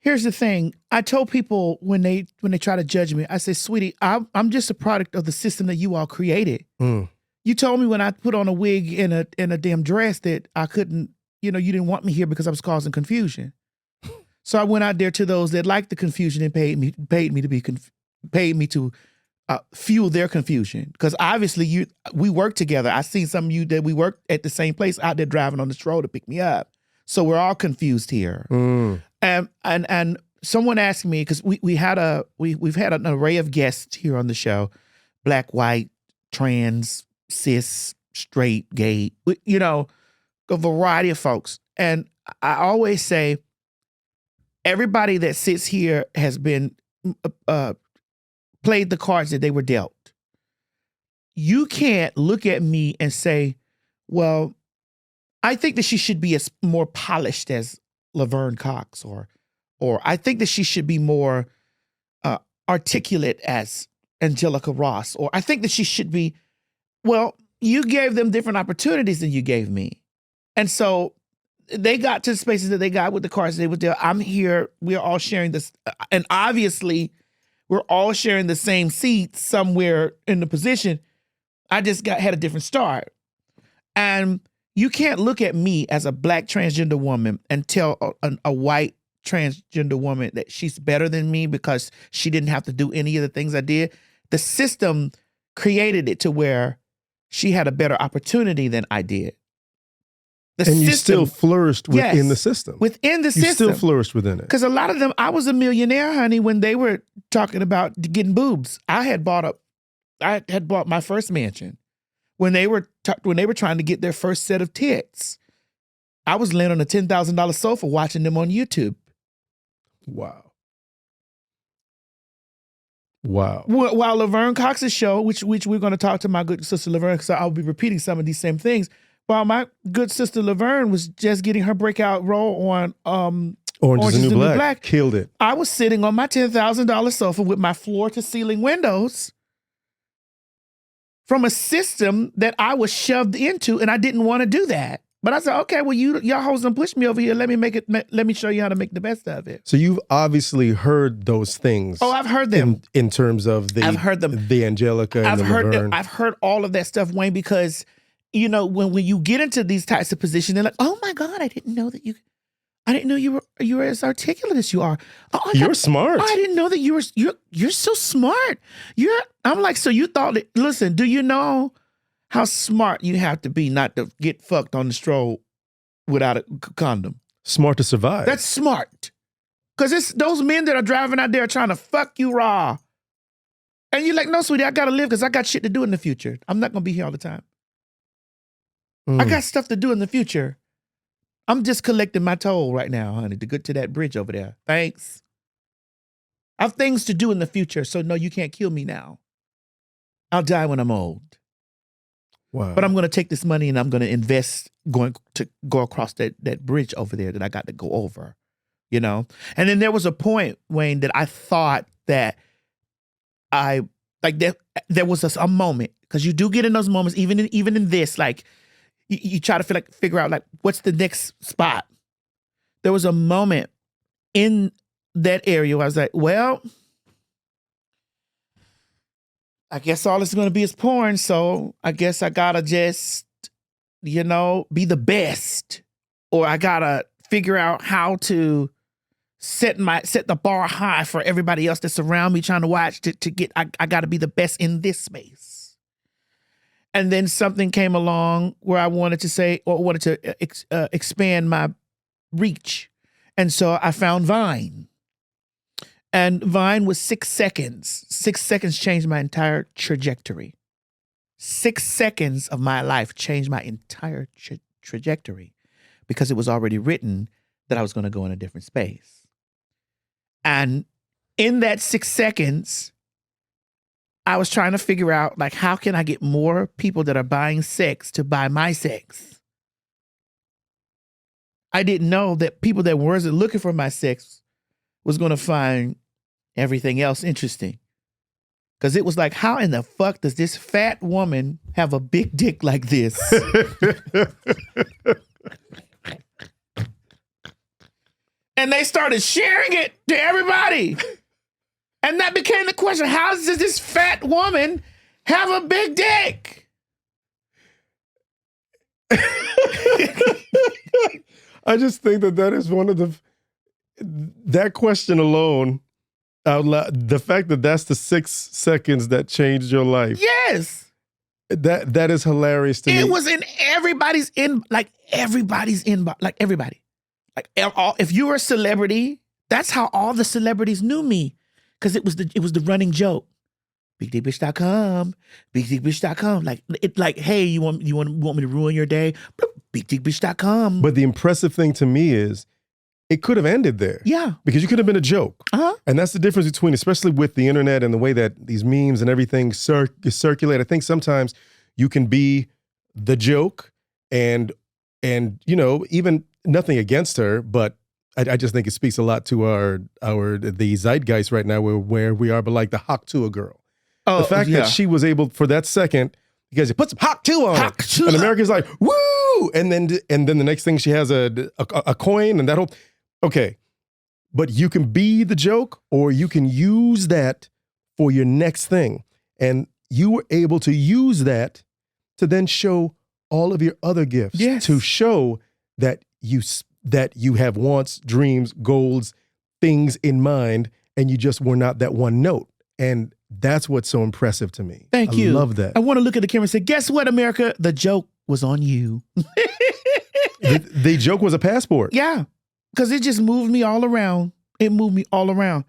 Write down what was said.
Here's the thing. I told people when they try to judge me, I say, sweetie, I'm just a product of the system that you all created. You told me when I put on a wig and a damn dress that I couldn't, you didn't want me here because I was causing confusion. So I went out there to those that liked the confusion and paid me to fuel their confusion. Because obviously we work together. I seen some of you that we worked at the same place out there driving on this road to pick me up. So we're all confused here. And someone asked me, because we've had an array of guests here on the show, black, white, trans, cis, straight, gay, a variety of folks. And I always say, everybody that sits here has been played the cards that they were dealt. You can't look at me and say, well, I think that she should be as more polished as Laverne Cox, or I think that she should be more articulate as Angelica Ross, or I think that she should be, well, you gave them different opportunities than you gave me. And so they got to the spaces that they got with the cards they were there. I'm here. We're all sharing this. And obviously, we're all sharing the same seat somewhere in the position. I just had a different start. And you can't look at me as a black transgender woman and tell a white transgender woman that she's better than me because she didn't have to do any of the things I did. The system created it to where she had a better opportunity than I did. You still flourished within the system. Within the system. You still flourished within it. Because a lot of them, I was a millionaire, honey, when they were talking about getting boobs. I had bought my first mansion when they were trying to get their first set of tits. I was laying on a $10,000 sofa watching them on YouTube. Wow. While Laverne Cox's show, which we're going to talk to my good sister Laverne, because I'll be repeating some of these same things. While my good sister Laverne was just getting her breakout role on Orange is the New Black, killed it. I was sitting on my $10,000 sofa with my floor-to-ceiling windows from a system that I was shoved into, and I didn't want to do that. But I said, okay, well, y'all hoes done pushed me over here. Let me show you how to make the best of it. So you've obviously heard those things. Oh, I've heard them. In terms of I've heard them. The Angelica and the Laverne. I've heard all of that stuff, Wayne, because when you get into these types of positions, they're like, oh my God, I didn't know you were as articulate as you are. Oh, you're smart. I didn't know that you're so smart. I'm like, so you thought that, listen, do you know how smart you have to be not to get fucked on the stroll without a condom? Smart to survive. That's smart. Because it's those men that are driving out there trying to fuck you raw. And you're like, no, sweetie, I got to live because I got shit to do in the future. I'm not going to be here all the time. I got stuff to do in the future. I'm just collecting my toll right now, honey, to get to that bridge over there. Thanks. I have things to do in the future, so no, you can't kill me now. I'll die when I'm old. Wow. But I'm going to take this money and I'm going to invest going to go across that bridge over there that I got to go over, And then there was a point, Wayne, that I thought that there was a moment, because you do get in those moments, even in this, like, you try to figure out, like, what's the next spot? There was a moment in that area where I was like, well, I guess all it's going to be is porn, so I guess I got to just, be the best. Or I got to figure out how to set the bar high for everybody else that's around me trying to watch to get, I got to be the best in this space. And then something came along where I wanted to expand my reach. And so I found Vine. And Vine was 6 seconds. 6 seconds changed my entire trajectory. 6 seconds of my life changed my entire trajectory because it was already written that I was going to go in a different space. And in that 6 seconds, I was trying to figure out, like, how can I get more people that are buying sex to buy my sex? I didn't know that people that wasn't looking for my sex was going to find everything else interesting. Because it was like, how in the fuck does this fat woman have a big dick like this? And they started sharing it to everybody. And that became the question. How does this fat woman have a big dick? I just think that is one of that question alone out loud, the fact that that's the 6 seconds that changed your life. Yes. That is hilarious to me. It was in everybody's inbox. Like everybody. Like if you were a celebrity, that's how all the celebrities knew me. Because it was the running joke. BigDickBitch.com, BigDickBitch.com. Like, hey, you want me to ruin your day? BigDickBitch.com. But the impressive thing to me is it could have ended there. Yeah. Because you could have been a joke. Uh-huh. And that's the difference between, especially with the internet and the way that these memes and everything circulate. I think sometimes you can be the joke and even nothing against her, but I just think it speaks a lot to the zeitgeist right now where we are, but like the Hawk Tuah girl. Oh, the fact that she was able for that second, because you put some Hawk Tuah on it, and America's like, woo! And then the next thing she has a coin and that whole, okay. But you can be the joke or you can use that for your next thing. And you were able to use that to then show all of your other gifts. Yes. To show that you have wants, dreams, goals, things in mind, and you just were not that one note. And that's what's so impressive to me. Thank you. I love that. I want to look at the camera and say, guess what, America? The joke was on you. The joke was a passport. Yeah, because it just moved me all around. It moved me all around.